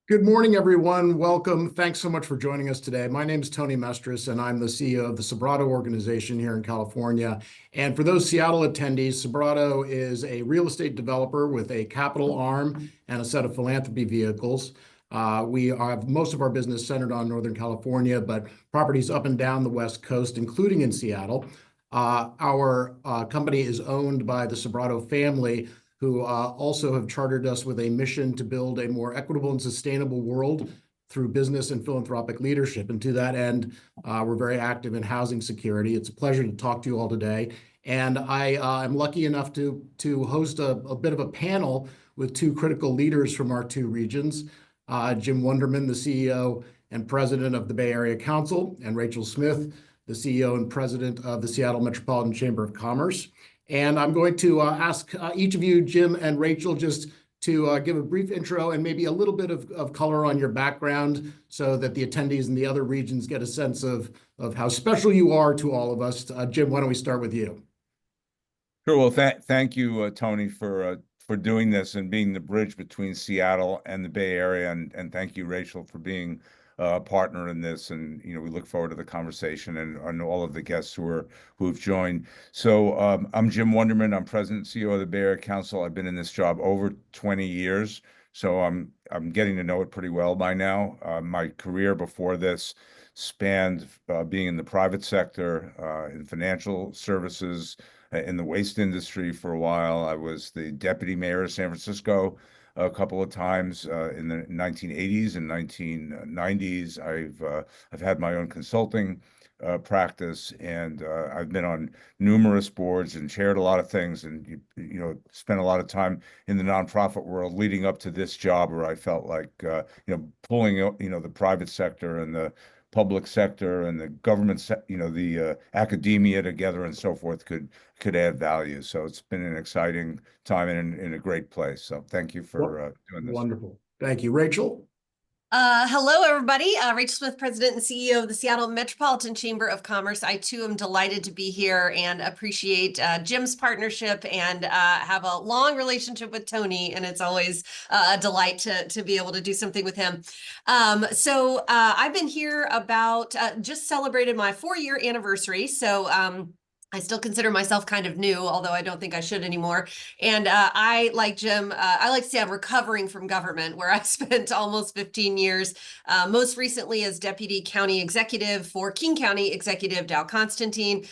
Good morning, everyone. Welcome. Thanks so much for joining us today. My name is Tony Mestres, and I'm the CEO of the Sobrato organization here in California. And for those Seattle attendees, Sobrato is a real estate developer with a capital arm and a set of philanthropy vehicles. We have most of our business centered on Northern California, but properties up and down the West Coast, including in Seattle. Our company is owned by the Sobrato family, who also have chartered us with a mission to build a more equitable and sustainable world through business and philanthropic leadership. And to that end, we're very active in housing security. It's a pleasure to talk to you all today. And I'm lucky enough to host a bit of a panel with two critical leaders from our two regions, Jim Wunderman, the CEO and president of the Bay Area Council, and Rachel Smith, the CEO and president of the Seattle Metropolitan Chamber of Commerce. And I'm going to ask each of you, Jim and Rachel, just to give a brief intro and maybe a little bit of color on your background so that the attendees in the other regions get a sense of how special you are to all of us. Jim, why don't we start with you? Sure. Well, thank you, Tony, for doing this and being the bridge between Seattle and the Bay Area, and thank you, Rachel, for being a partner in this. And we look forward to the conversation and all of the guests who've joined. So I'm Jim Wunderman. I'm president and CEO of the Bay Area Council. I've been in this job over 20 years, so I'm getting to know it pretty well by now. My career before this spanned being in the private sector, in financial services, in the waste industry for a while. I was the deputy mayor of San Francisco a couple of times in the 1980s and 1990s. I've had my own consulting practice, and I've been on numerous boards and chaired a lot of things, and spent a lot of time in the nonprofit world leading up to this job, where I felt like pulling the private sector and the public sector and the government, the academia together and so forth could add value. So it's been an exciting time and in a great place. So thank you for doing this. Wonderful. Thank you. Rachel? Hello, everybody. Rachel Smith, President and CEO of the Seattle Metropolitan Chamber of Commerce. I, too, am delighted to be here and appreciate Jim's partnership and have a long relationship with Tony, and it's always a delight to be able to do something with him. So I've been here about, just celebrated my 4-year anniversary, so I still consider myself kind of new, although I don't think I should anymore. And I, like Jim, I like to say I'm recovering from government, where I spent almost 15 years, most recently as Deputy County Executive for King County Executive Dow Constantine,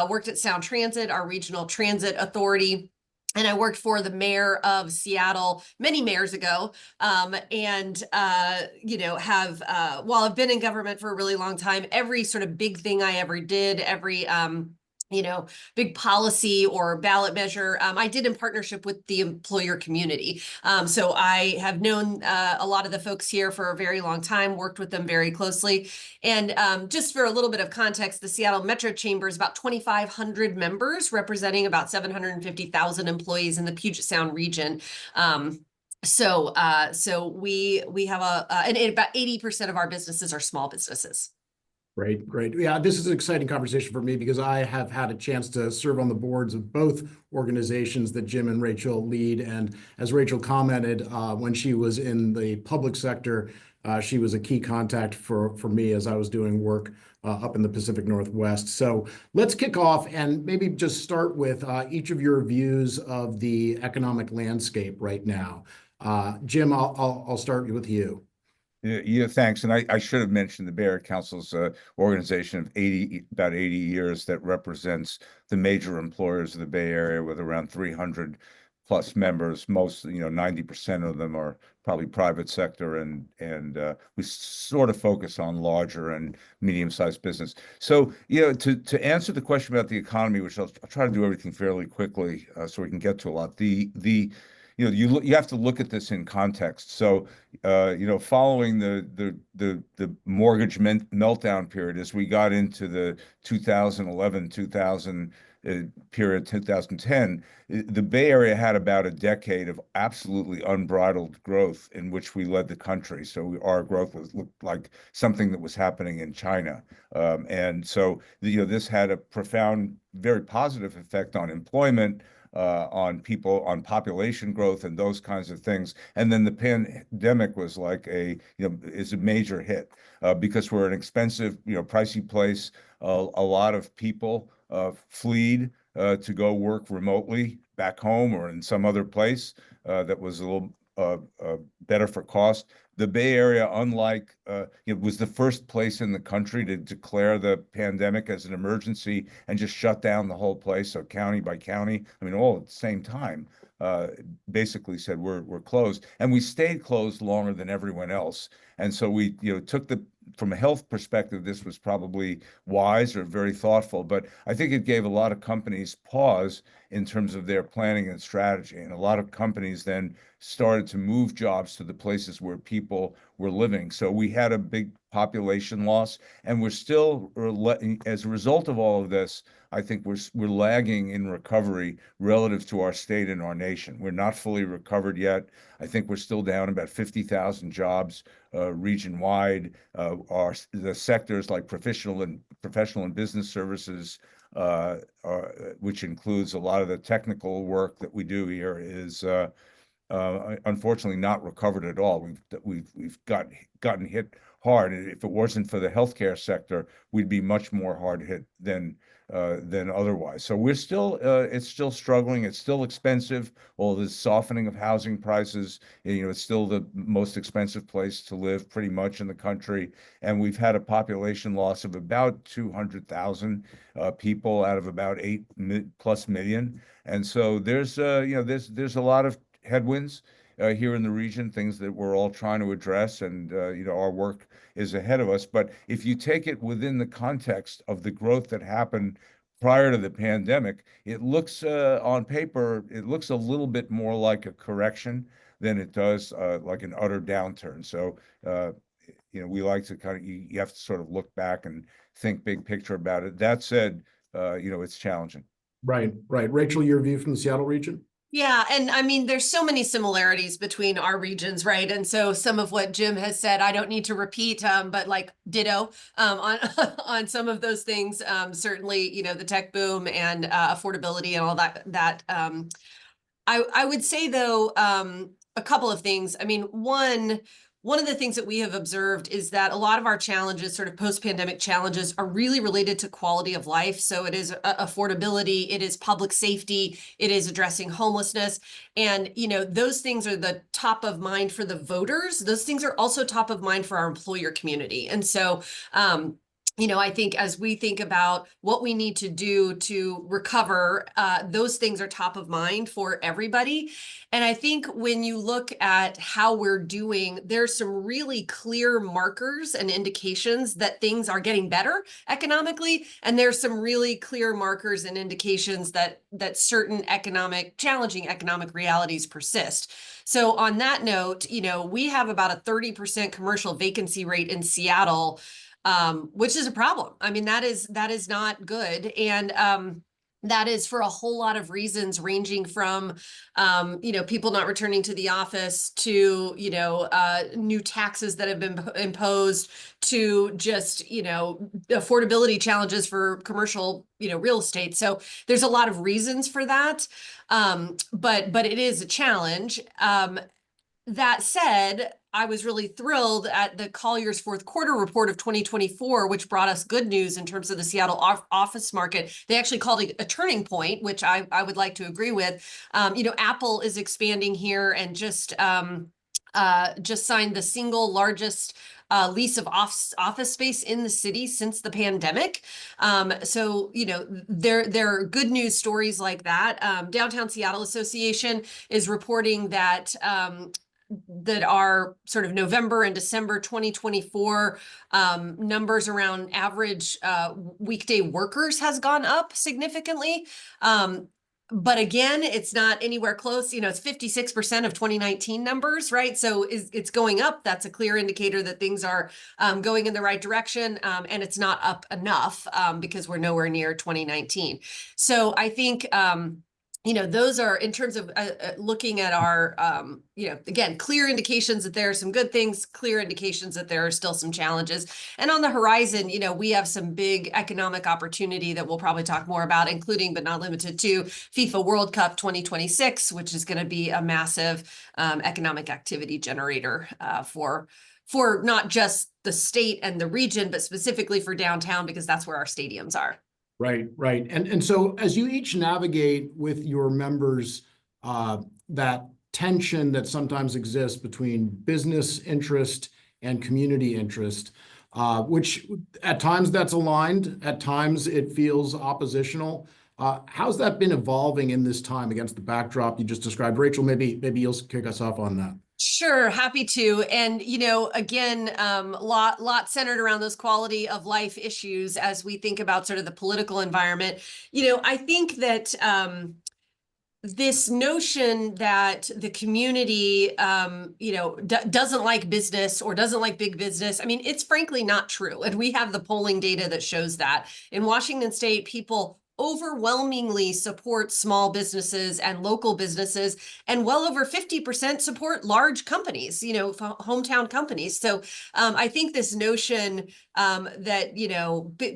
worked at Sound Transit, our regional transit authority. And I worked for the mayor of Seattle many mayors ago, and have while I've been in government for a really long time, every sort of big thing I ever did, every big policy or ballot measure, I did in partnership with the employer community. So I have known a lot of the folks here for a very long time, worked with them very closely. And just for a little bit of context, the Seattle Metro Chamber is about 2,500 members, representing about 750,000 employees in the Puget Sound region. So we have and about 80% of our businesses are small businesses. Great, great. Yeah, this is an exciting conversation for me because I have had a chance to serve on the boards of both organizations that Jim and Rachel lead. And as Rachel commented, when she was in the public sector, she was a key contact for me as I was doing work up in the Pacific Northwest. So let's kick off and maybe just start with each of your views of the economic landscape right now. Jim, I'll start with you. Yeah, thanks. And I should have mentioned the Bay Area Council's organization of about 80 years that represents the major employers of the Bay Area, with around 300 plus members. Most, 90% of them are probably private sector, and we sort of focus on larger and medium-sized business. So, to answer the question about the economy, which I'll try to do everything fairly quickly so we can get to a lot. You have to look at this in context. So, following the mortgage meltdown period, as we got into the 2011, 2000 period, 2010, the Bay Area had about a decade of absolutely unbridled growth in which we led the country. So our growth looked like something that was happening in China. And so, this had a profound, very positive effect on employment, on people, on population growth and those kinds of things. And then the pandemic was like is a major hit because we're an expensive, pricey place. A lot of people fled to go work remotely back home or in some other place that was a little better for cost. The Bay Area, unlike it was the first place in the country to declare the pandemic as an emergency and just shut down the whole place. So county by county, I mean, all at the same time, basically said we're closed, and we stayed closed longer than everyone else. And so we, took from a health perspective, this was probably wise or very thoughtful, but I think it gave a lot of companies pause in terms of their planning and strategy. And a lot of companies then started to move jobs to the places where people were living. So we had a big population loss, and we're still, as a result of all of this, I think we're lagging in recovery relative to our state and our nation. We're not fully recovered yet. I think we're still down about 50,000 jobs region-wide. The sectors like professional and business services, which includes a lot of the technical work that we do here, is unfortunately not recovered at all. We've gotten hit hard. And if it wasn't for the healthcare sector, we'd be much more hard hit than otherwise. So we're still it's still struggling. It's still expensive. All this softening of housing prices, it's still the most expensive place to live pretty much in the country. And we've had a population loss of about 200,000 people out of about 8+ million. And so there's a lot of headwinds here in the region, things that we're all trying to address, and our work is ahead of us. But if you take it within the context of the growth that happened prior to the pandemic, it looks on paper, it looks a little bit more like a correction than it does like an utter downturn. So we like to you have to sort of look back and think big picture about it. That said, it's challenging. Right. Rachel, your view from the Seattle region? Yeah, and I mean, there's so many similarities between our regions, right? And so some of what Jim has said, I don't need to repeat, but like ditto on on some of those things. Certainly, the tech boom and affordability and all that. I would say though, a couple of things. I mean, one of the things that we have observed is that a lot of our challenges, sort of post-pandemic challenges, are really related to quality of life. So it is affordability, it is public safety, it is addressing homelessness. And, those things are the top of mind for the voters. Those things are also top of mind for our employer community. And so, I think as we think about what we need to do to recover, those things are top of mind for everybody. And I think when you look at how we're doing, there's some really clear markers and indications that things are getting better economically. And there's some really clear markers and indications that certain challenging economic realities persist. So on that note, we have about a 30% commercial vacancy rate in Seattle, which is a problem. I mean, that is not good. And that is for a whole lot of reasons, ranging from, people not returning to the office to, new taxes that have been imposed to just, affordability challenges for commercial, real estate. So there's a lot of reasons for that. But it is a challenge. That said, I was really thrilled at the Collier's fourth quarter report of 2024, which brought us good news in terms of the Seattle office market. They actually called it a turning point, which I would like to agree with. Apple is expanding here and just signed the single largest lease of office space in the city since the pandemic. So, there are good news stories like that. Downtown Seattle Association is reporting that our sort of November and December 2024 numbers around average weekday workers has gone up significantly. But again, it's not anywhere close. It's 56% of 2019 numbers, right? So it's going up. That's a clear indicator that things are going in the right direction. And it's not up enough because we're nowhere near 2019. So I think, those are in terms of looking at our, again, clear indications that there are some good things, clear indications that there are still some challenges. And on the horizon, we have some big economic opportunity that we'll probably talk more about, including but not limited to FIFA World Cup 2026, which is going to be a massive economic activity generator for not just the state and the region, but specifically for downtown, because that's where our stadiums are. Right, right. And so as you each navigate with your members, that tension that sometimes exists between business interest and community interest, which at times that's aligned, at times it feels oppositional. How's that been evolving in this time against the backdrop you just described? Rachel, maybe you'll kick us off on that. Sure, happy to. And, again, lot centered around those quality of life issues as we think about sort of the political environment. I think that this notion that the community, doesn't like business or doesn't like big business, I mean, it's frankly not true. And we have the polling data that shows that. In Washington State, people overwhelmingly support small businesses and local businesses, and well over 50% support large companies, hometown companies. So I think this notion that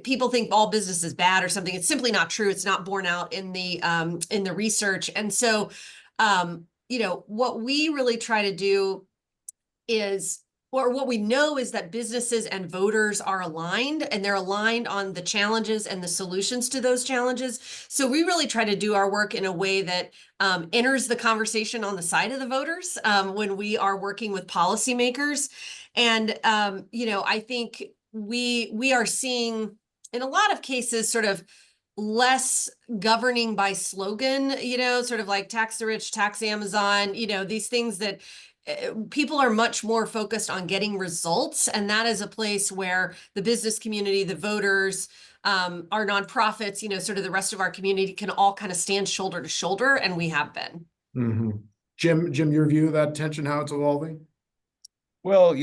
people think all business is bad or something, it's simply not true. It's not borne out in the research. And so what we really try to do is, or what we know is that businesses and voters are aligned, and they're aligned on the challenges and the solutions to those challenges. So we really try to do our work in a way that enters the conversation on the side of the voters when we are working with policymakers. And, I think we are seeing in a lot of cases sort of less governing by slogan, sort of like tax the rich, tax Amazon, these things that people are much more focused on getting results. And that is a place where the business community, the voters, our nonprofits, sort of the rest of our community can all kind of stand shoulder to shoulder. And we have been. Mm-hmm. Jim, your view of that tension, how it's evolving? Well,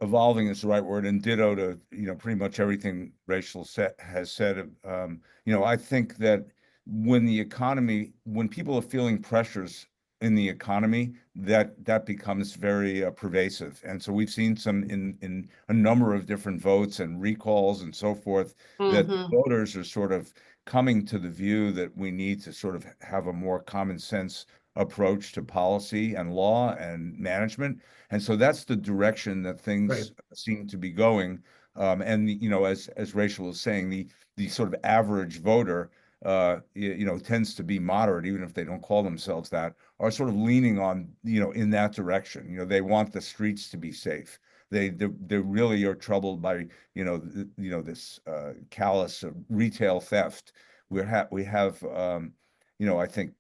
evolving is the right word, and ditto to, pretty much everything Rachel has said. I think that when people are feeling pressures in the economy, that becomes very pervasive. And so we've seen some in a number of different votes and recalls and so forth, that voters are sort of coming to the view that we need to sort of have a more common sense approach to policy and law and management. And so that's the direction that things seem to be going. And as Rachel was saying, the sort of average voter tends to be moderate, even if they don't call themselves that, are sort of leaning on, in that direction. They want the streets to be safe. They really are troubled by, this callous retail theft. We have, I think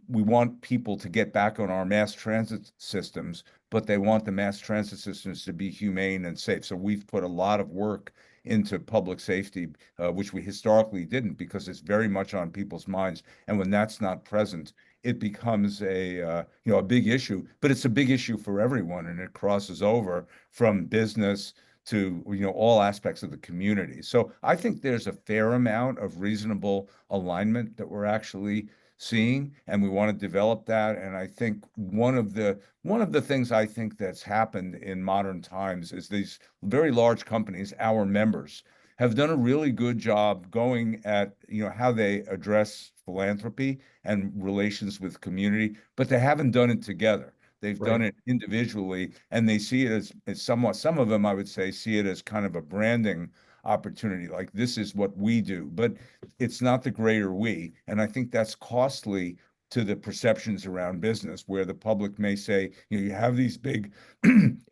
we want people to get back on our mass transit systems, but they want the mass transit systems to be humane and safe. So we've put a lot of work into public safety, which we historically didn't, because it's very much on people's minds. And when that's not present, it becomes a big issue. But it's a big issue for everyone, and it crosses over from business to all aspects of the community. So I think there's a fair amount of reasonable alignment that we're actually seeing, and we want to develop that. And I think one of the things I think that's happened in modern times is these very large companies, our members, have done a really good job going at how they address philanthropy and relations with community, but they haven't done it together. They've done it individually, and they see it as somewhat, some of them, I would say, see it as kind of a branding opportunity, like this is what we do, but it's not the greater we. And I think that's costly to the perceptions around business, where the public may say, you have these big,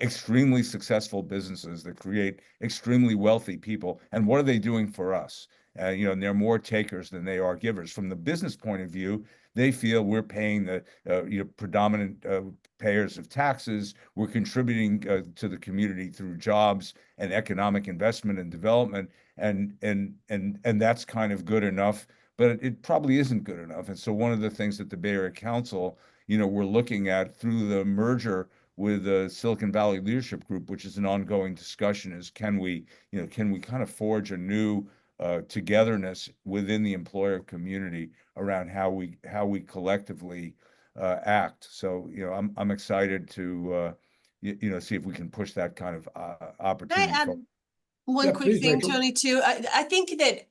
extremely successful businesses that create extremely wealthy people, and what are they doing for us? And they're more takers than they are givers. From the business point of view, they feel we're paying the predominant payers of taxes. We're contributing to the community through jobs and economic investment and development, and that's kind of good enough. But it probably isn't good enough. And so one of the things that the Bay Area Council, we're looking at through the merger with the Silicon Valley Leadership Group, which is an ongoing discussion, is can we kind of forge a new togetherness within the employer community around how we collectively act. So, I'm excited to see if we can push that kind of Can I opportunity add forward. one Yeah, quick please, thing, Rachel. Tony, too? I think that,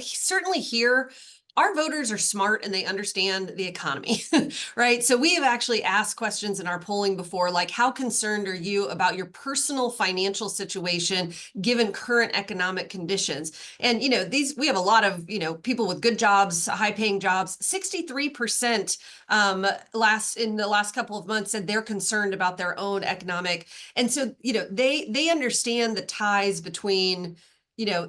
certainly here, our voters are smart and they understand the economy, right? So we have actually asked questions in our polling before, like, how concerned are you about your personal financial situation given current economic conditions? And, we have a lot of, people with good jobs, high paying jobs. 63% in the last couple of months said they're concerned about their own economic. And so, they understand the ties between,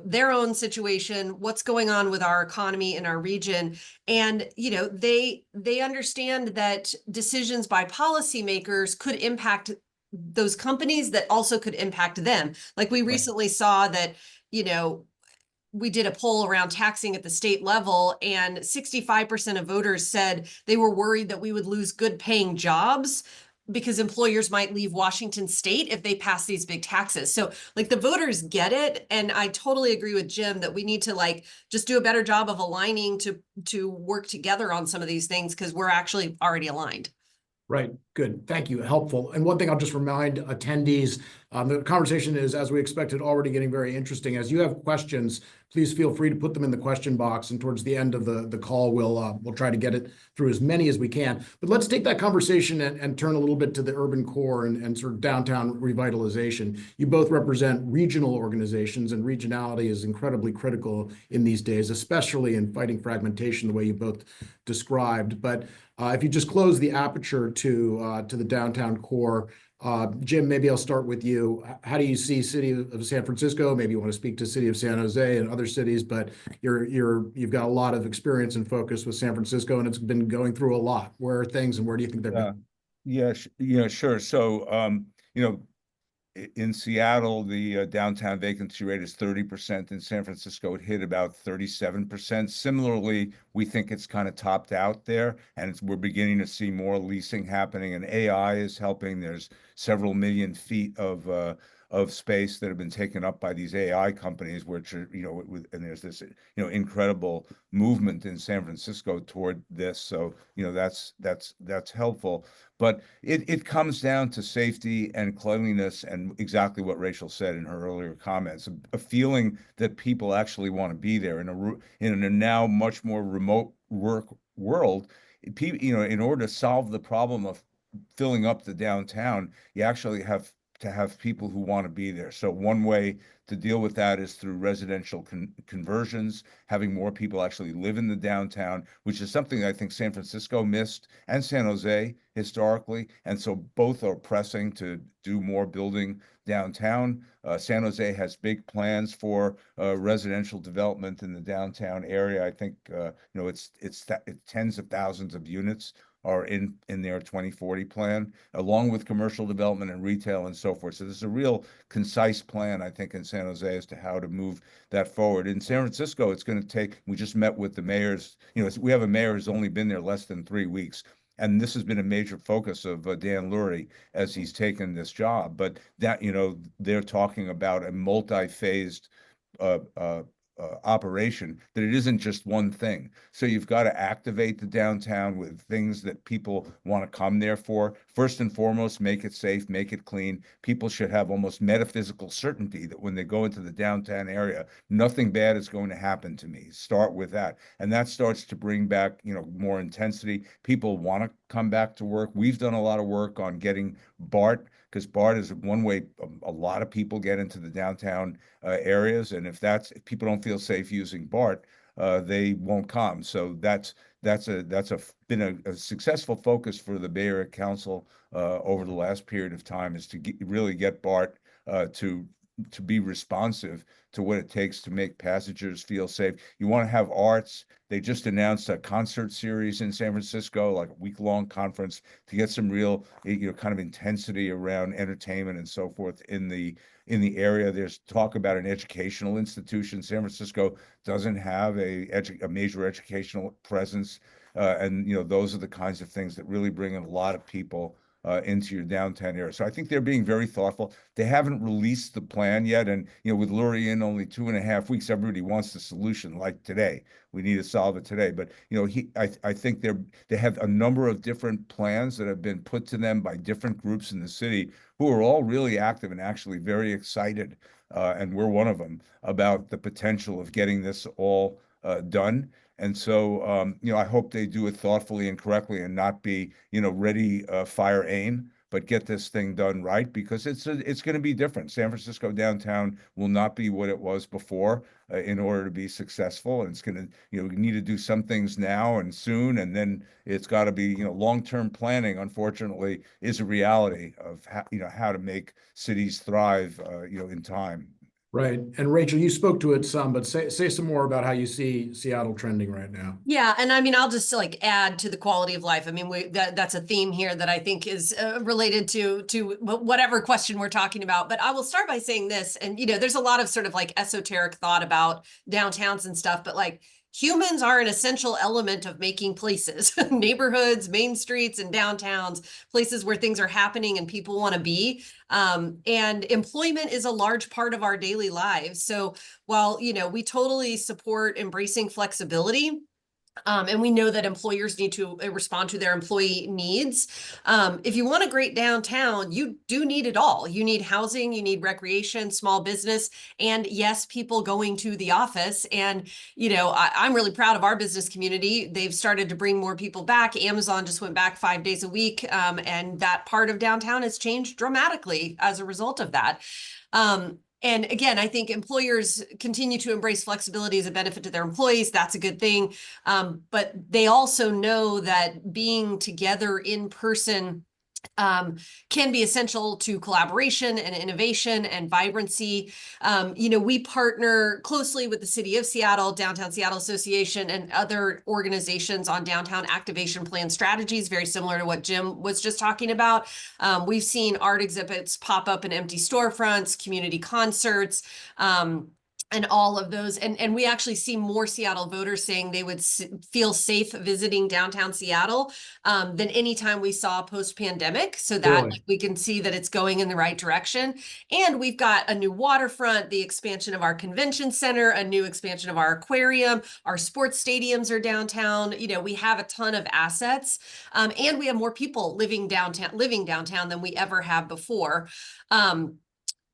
their own situation, what's going on with our economy in our region. And, they understand that decisions by policymakers could impact those companies that also could impact them. Like we recently saw that, we did a poll around taxing at the state level, and 65% of voters said they were worried that we would lose good paying jobs because employers might leave Washington state if they pass these big taxes. So like the voters get it. And I totally agree with Jim that we need to just do a better job of aligning to work together on some of these things because we're actually already aligned. Right. Good. Thank you. Helpful. And one thing I'll just remind attendees, the conversation is, as we expected, already getting very interesting. As you have questions, please feel free to put them in the question box. And towards the end of the call, we'll try to get it through as many as we can. But let's take that conversation and turn a little bit to the urban core and sort of downtown revitalization. You both represent regional organizations, and regionality is incredibly critical in these days, especially in fighting fragmentation, the way you both described. But if you just close the aperture to the downtown core, Jim, maybe I'll start with you. How do you see City of San Francisco? Maybe you want to speak to City of San Jose and other cities, but you've got a lot of experience and focus with San Francisco, and it's been going through a lot. Where are things, and where do you think they're going? Yeah, sure. So, in Seattle, the downtown vacancy rate is 30%. In San Francisco, it hit about 37%. Similarly, we think it's kind of topped out there, and we're beginning to see more leasing happening, and AI is helping. There's several million feet of space that have been taken up by these AI companies, which are, and there's this, incredible movement in San Francisco toward this. So, that's helpful. But it comes down to safety and cleanliness and exactly what Rachel said in her earlier comments, a feeling that people actually want to be there in a now much more remote work world. In order to solve the problem of filling up the downtown, you actually have to have people who want to be there. So one way to deal with that is through residential conversions, having more people actually live in the downtown, which is something I think San Francisco missed and San Jose historically. And so both are pressing to do more building downtown. San Jose has big plans for residential development in the downtown area. I think it's tens of thousands of units are in their 2040 plan, along with commercial development and retail and so forth. So there's a real concise plan, I think, in San Jose as to how to move that forward. In San Francisco, it's going to take, we just met with the mayors, we have a mayor who's only been there less than 3 weeks. And this has been a major focus of Dan Lurie as he's taken this job. But that, they're talking about a multi-phased operation, that it isn't just one thing. So you've got to activate the downtown with things that people want to come there for. First and foremost, make it safe, make it clean. People should have almost metaphysical certainty that when they go into the downtown area, nothing bad is going to happen to me. Start with that. And that starts to bring back, more intensity. People want to come back to work. We've done a lot of work on getting BART, because BART is one way a lot of people get into the downtown areas. And if people don't feel safe using BART, they won't come. So that's been a successful focus for the Bay Area Council over the last period of time, is to really get BART to be responsive to what it takes to make passengers feel safe. You want to have arts. They just announced a concert series in San Francisco, like a week-long conference, to get some real, kind of intensity around entertainment and so forth in the area. There's talk about an educational institution. San Francisco doesn't have a major educational presence, and those are the kinds of things that really bring in a lot of people into your downtown area. So I think they're being very thoughtful. They haven't released the plan yet. And, with Lurie in only 2.5 weeks, everybody wants the solution like today. We need to solve it today. But, I think they have a number of different plans that have been put to them by different groups in the city who are all really active and actually very excited. And we're one of them about the potential of getting this all done. And so, I hope they do it thoughtfully and correctly and not be, ready, fire, aim, but get this thing done right because it's going to be different. San Francisco downtown will not be what it was before in order to be successful. And it's going to, we need to do some things now and soon. And then it's got to be, long-term planning, unfortunately, is a reality of how to make cities thrive, in time. Right. And Rachel, you spoke to it some, but say some more about how you see Seattle trending right now. Yeah, and I mean, I'll just like add to the quality of life. I mean, that's a theme here that I think is related to whatever question we're talking about. But I will start by saying this, and there's a lot of sort of like esoteric thought about downtowns and stuff, but like humans are an essential element of making places, neighborhoods, main streets, and downtowns, places where things are happening and people want to be. And employment is a large part of our daily lives. So while, we totally support embracing flexibility, and we know that employers need to respond to their employee needs. If you want a great downtown, you do need it all. You need housing, you need recreation, small business, and yes, people going to the office. And, I'm really proud of our business community. They've started to bring more people back. Amazon just went back 5 days a week. And that part of downtown has changed dramatically as a result of that. And again, I think employers continue to embrace flexibility as a benefit to their employees. That's a good thing. But they also know that being together in person can be essential to collaboration and innovation and vibrancy. We partner closely with the City of Seattle, Downtown Seattle Association, and other organizations on downtown activation plan strategies, very similar to what Jim was just talking about. We've seen art exhibits pop up in empty storefronts, community concerts, and all of those. And we actually see more Seattle voters saying they would feel safe visiting downtown Seattle than any time we saw post-pandemic. So that Really? we can see that it's going in the right direction. And we've got a new waterfront, the expansion of our convention center, a new expansion of our aquarium, our sports stadiums are downtown. We have a ton of assets, and we have more people living downtown than we ever have before.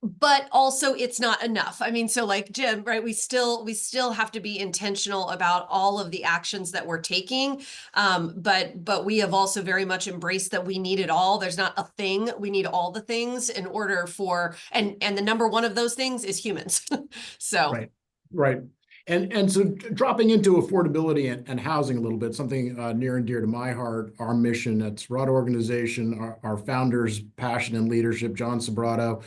But also it's not enough. I mean, so like Jim, right, we still have to be intentional about all of the actions that we're taking. But we have also very much embraced that we need it all. There's not a thing, we need all the things in order for, and the number one of those things is humans. So. Right. And so dropping into affordability and housing a little bit, something near and dear to my heart, our mission at Sobrato organization, our founder's passion and leadership, John Sobrato.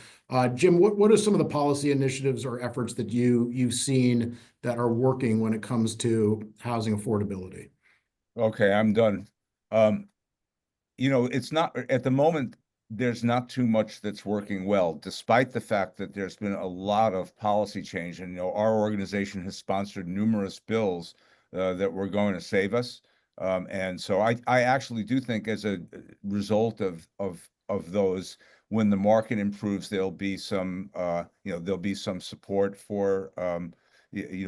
Jim, what are some of the policy initiatives or efforts that you've seen that are working when it comes to housing affordability? Okay, I'm done. It's not at the moment, there's not too much that's working well, despite the fact that there's been a lot of policy change. And, our organization has sponsored numerous bills that were going to save us. And so I actually do think as a result of those, when the market improves, there'll be some support for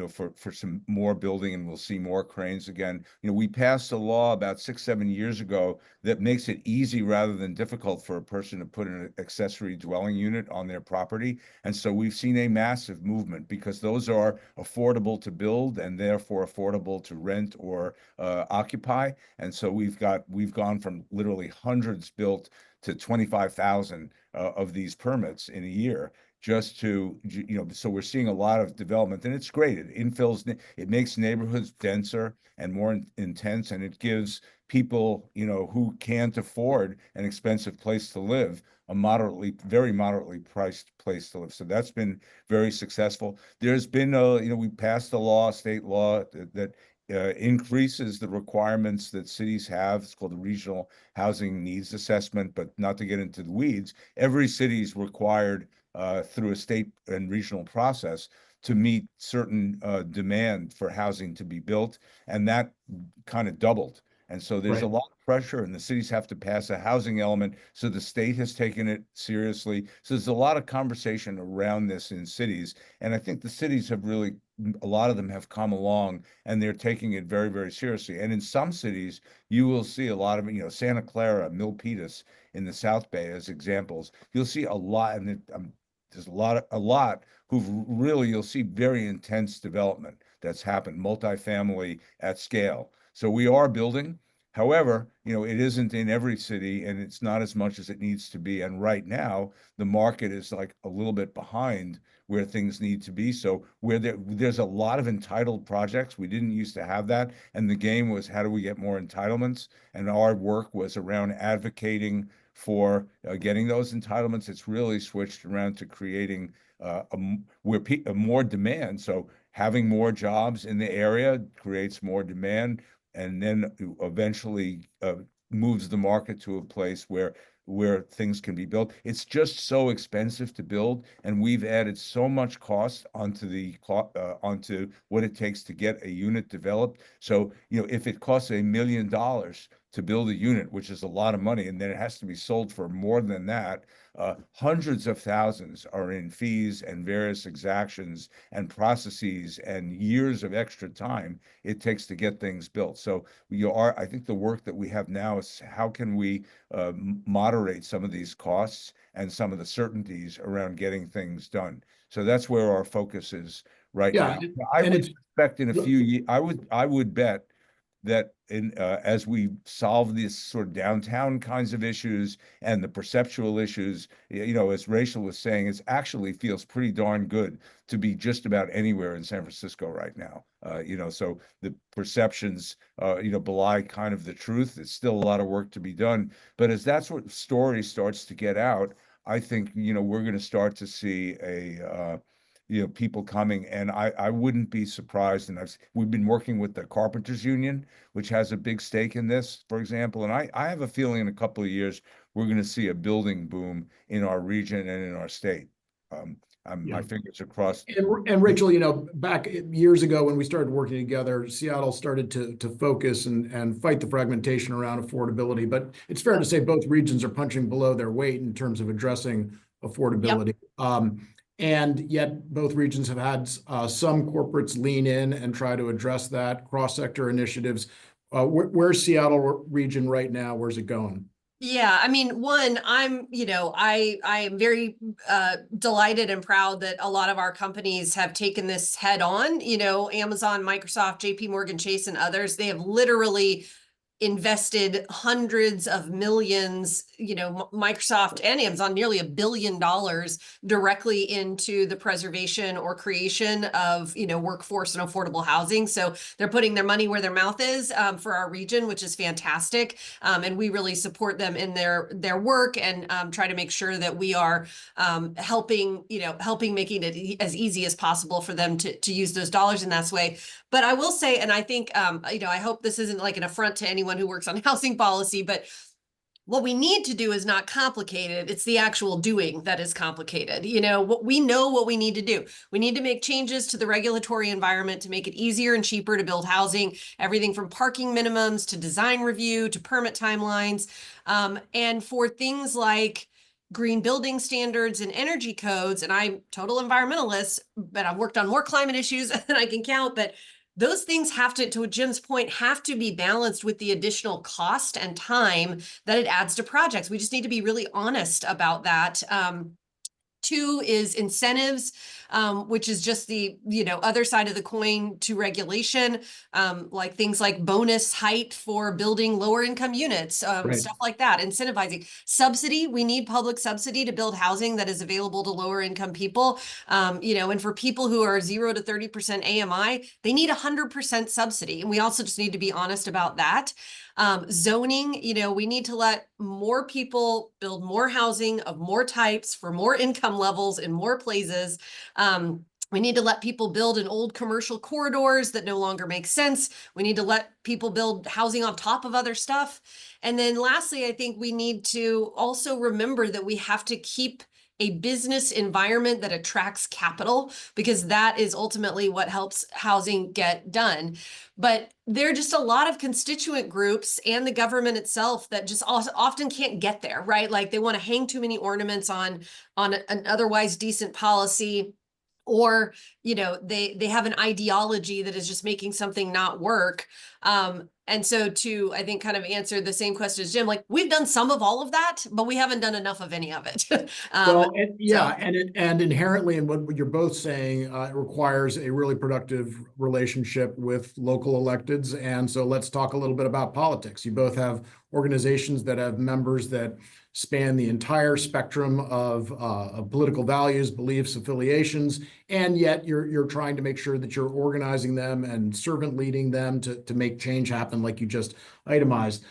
for some more building, and we'll see more cranes again. We passed a law about 6-7 years ago that makes it easy rather than difficult for a person to put an accessory dwelling unit on their property. And so we've seen a massive movement because those are affordable to build and therefore affordable to rent or occupy. And so we've gone from literally hundreds built to 25,000 of these permits in a year. Just to, so we're seeing a lot of development, and it's great. It infills, it makes neighborhoods denser and more intense, and it gives people, who can't afford an expensive place to live, a very moderately priced place to live. So that's been very successful. There's been we passed a state law that increases the requirements that cities have. It's called the Regional Housing Needs Assessment, but not to get into the weeds, every city is required through a state and regional process to meet certain demand for housing to be built, and that kind of doubled. And so there's a Right. lot of pressure, and the cities have to pass a housing element. So the state has taken it seriously. So there's a lot of conversation around this in cities. And I think the cities have really, a lot of them have come along and they're taking it very, very seriously. And in some cities, you will see a lot of, Santa Clara, Milpitas in the South Bay as examples. You'll see a lot, and there's a lot who've really, you'll see very intense development that's happened, multifamily at scale. So we are building. However, it isn't in every city and it's not as much as it needs to be. And right now, the market is like a little bit behind where things need to be. So there's a lot of entitled projects. We didn't used to have that. And the game was, how do we get more entitlements? And our work was around advocating for getting those entitlements. It's really switched around to creating more demand. So having more jobs in the area creates more demand, and then eventually moves the market to a place where things can be built. It's just so expensive to build, and we've added so much cost onto what it takes to get a unit developed. So, if it costs $1 million to build a unit, which is a lot of money, and then it has to be sold for more than that, hundreds of thousands are in fees and various exactions and processes and years of extra time it takes to get things built. So I think the work that we have now is how can we moderate some of these costs and some of the certainties around getting things done. So that's where our focus is right Yeah. now. I And would it's, expect in a few years, I would bet that as we solve these sort of downtown kinds of issues and the perceptual issues, as Rachel was saying, it actually feels pretty darn good to be just about anywhere in San Francisco right now. So the perceptions, belie kind of the truth. It's still a lot of work to be done, but as that sort of story starts to get out, I think, we're going to start to see people coming, and I wouldn't be surprised. And we've been working with the Carpenters Union, which has a big stake in this, for example. And I have a feeling in a couple of years, we're going to see a building boom in our region and in our state. My fingers are crossed. And Rachel, back years ago when we started working together, Seattle started to focus and fight the fragmentation around affordability. But it's fair to say both regions are punching below their weight in terms of addressing affordability. Yep. And yet both regions have had some corporates lean in and try to address that, cross-sector initiatives. Where's Seattle region right now? Where's it going? Yeah, I mean, I am very delighted and proud that a lot of our companies have taken this head on. Amazon, Microsoft, JP Morgan Chase, and others, they have literally invested hundreds of millions, Microsoft and Amazon, nearly $1 billion directly into the preservation or creation of, workforce and affordable housing. So they're putting their money where their mouth is for our region, which is fantastic. And we really support them in their work and try to make sure that we are helping making it as easy as possible for them to use those dollars in that way. But I will say, and I think, I hope this isn't like an affront to anyone who works on housing policy, but what we need to do is not complicated. It's the actual doing that is complicated. What we know what we need to do. We need to make changes to the regulatory environment to make it easier and cheaper to build housing, everything from parking minimums to design review to permit timelines. And for things like green building standards and energy codes, and I'm total environmentalist, but I've worked on more climate issues than I can count, but those things have to Jim's point, have to be balanced with the additional cost and time that it adds to projects. We just need to be really honest about that. Two is incentives, which is just the other side of the coin to regulation, like things like bonus height for building lower income units, right. Stuff like that, incentivizing. Subsidy, we need public subsidy to build housing that is available to lower income people. And for people who are 0 to 30% AMI, they need 100% subsidy. And we also just need to be honest about that. Zoning, we need to let more people build more housing of more types for more income levels in more places. We need to let people build in old commercial corridors that no longer make sense. We need to let people build housing on top of other stuff. And then lastly, I think we need to also remember that we have to keep a business environment that attracts capital, because that is ultimately what helps housing get done. But there are just a lot of constituent groups and the government itself that just also often can't get there, right? Like they want to hang too many ornaments on an otherwise decent policy, or they have an ideology that is just making something not work. And so to, I think, kind of answer the same question as Jim, like we've done some of all of that, but we haven't done enough of any of it. Well, and inherently in what you're both saying, it requires a really productive relationship with local electeds. And so let's talk a little bit about politics. You both have organizations that have members that span the entire spectrum of political values, beliefs, affiliations, and yet you're trying to make sure that you're organizing them and servant leading them to make change happen, like you just itemized.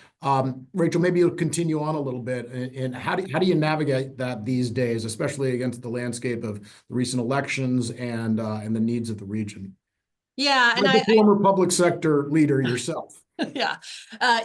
Rachel, maybe you'll continue on a little bit. And how do you navigate that these days, especially against the landscape of the recent elections and the needs of the region? Yeah, and Like a former public sector leader yourself. Yeah.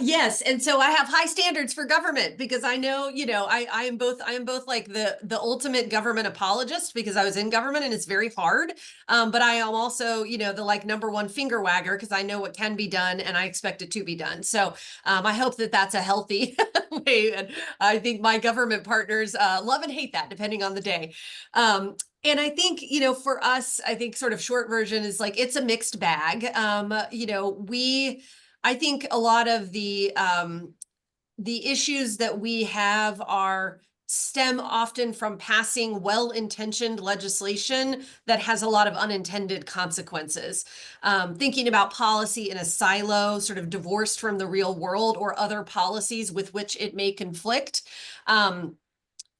Yes. And so I have high standards for government, because I know, I am both like the ultimate government apologist, because I was in government and it's very hard. But I am also, the like number one finger wagger, because I know what can be done and I expect it to be done. So I hope that that's a healthy way. And I think my government partners love and hate that, depending on the day. And I think, for us, I think sort of short version is like, it's a mixed bag. I think a lot of the issues that we have stem often from passing well-intentioned legislation that has a lot of unintended consequences. Thinking about policy in a silo, sort of divorced from the real world, or other policies with which it may conflict.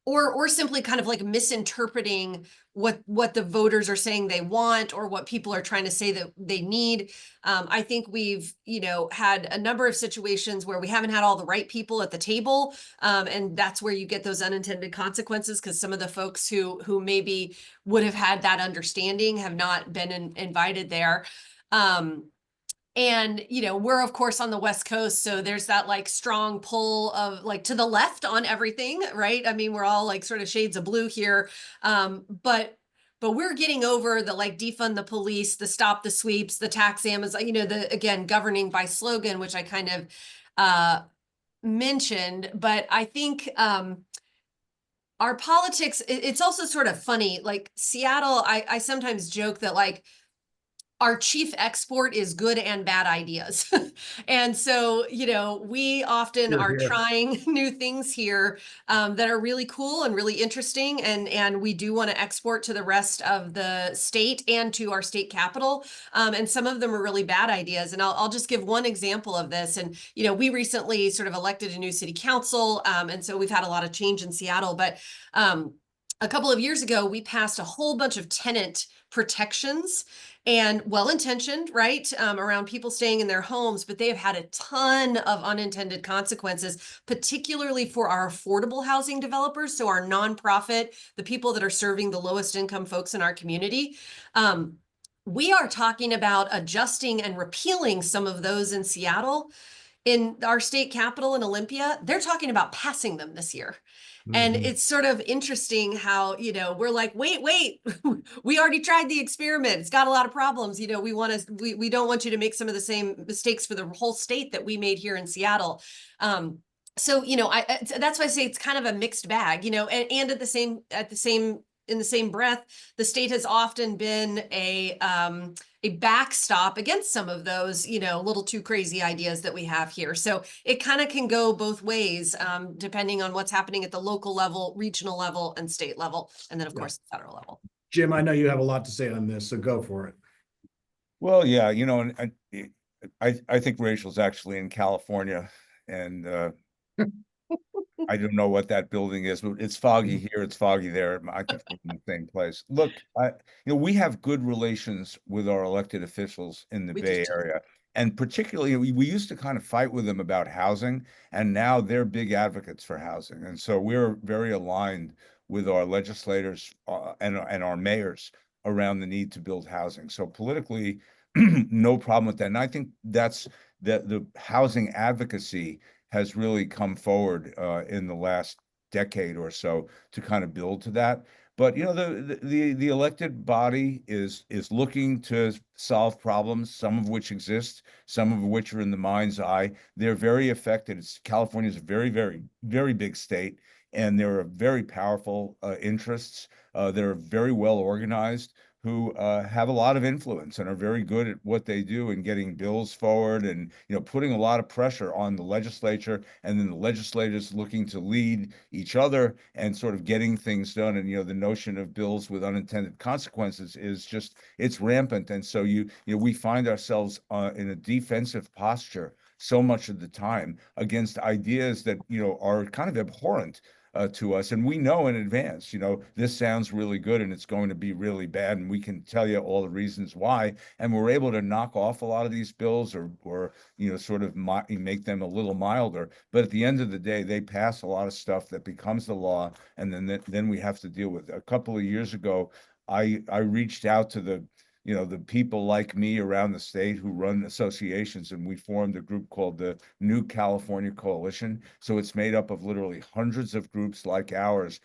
Or simply kind of like misinterpreting what the voters are saying they want, or what people are trying to say that they need. I think we've, had a number of situations where we haven't had all the right people at the table. And that's where you get those unintended consequences, because some of the folks who maybe would have had that understanding have not been invited there. And, we're of course on the West Coast, so there's that like strong pull of like to the left on everything, right? I mean, we're all like sort of shades of blue here. But we're getting over the like defund the police, the stop the sweeps, the tax Amazon, the, again, governing by slogan, which I kind of mentioned. But I think our politics, it's also sort of funny, like Seattle, I sometimes joke that like our chief export is good and bad ideas. And so, we often are trying new things here that are really cool and really interesting. And we do want to export to the rest of the state and to our state capital. And some of them are really bad ideas. And I'll just give one example of this. And, we recently sort of elected a new city council. And so we've had a lot of change in Seattle. But a couple of years ago, we passed a whole bunch of tenant protections, and well-intentioned, right, around people staying in their homes, but they have had a ton of unintended consequences, particularly for our affordable housing developers, so our nonprofit, the people that are serving the lowest income folks in our community. We are talking about adjusting and repealing some of those in Seattle. In our state capital in Olympia, they're talking about passing them this year. And it's sort of interesting how, we're like, wait, we already tried the experiment. It's got a lot of problems. We don't want you to make some of the same mistakes for the whole state that we made here in Seattle. So, that's why I say it's kind of a mixed bag, and in the same breath, the state has often been a backstop against some of those, little too crazy ideas that we have here. So it kind of can go both ways, depending on what's happening at the local level, regional level, and state level, and then of course the federal level. Jim, I know you have a lot to say on this, so go for it. Well, yeah, and I think Rachel's actually in California, and I don't know what that building is, but it's foggy here, it's foggy there. I think we're in the same place. Look, we have good relations with our elected officials in the Bay Area. And particularly, we used to kind of fight with them about housing, and now they're big advocates for housing. And so we're very aligned with our legislators and our mayors around the need to build housing. So politically, no problem with that. And I think that's the housing advocacy has really come forward in the last decade or so to kind of build to that. But you know, the elected body is looking to solve problems, some of which exist, some of which are in the mind's eye. They're very affected. California is a very, very, very big state, and there are very powerful interests. They're very well organized, who have a lot of influence and are very good at what they do in getting bills forward, and you know, putting a lot of pressure on the legislature, and then the legislators looking to lead each other and sort of getting things done. And you know, the notion of bills with unintended consequences is just, it's rampant. And so you know, we find ourselves in a defensive posture so much of the time against ideas that, you know, are kind of abhorrent to us. And we know in advance, you know, this sounds really good and it's going to be really bad. And we can tell you all the reasons why. And we're able to knock off a lot of these bills, or you know, sort of make them a little milder. But at the end of the day, they pass a lot of stuff that becomes the law. And then we have to deal with it. A couple of years ago, I reached out to the, you know, the people like me around the state who run associations, and we formed a group called the New California Coalition. So it's made up of literally hundreds of groups like ours,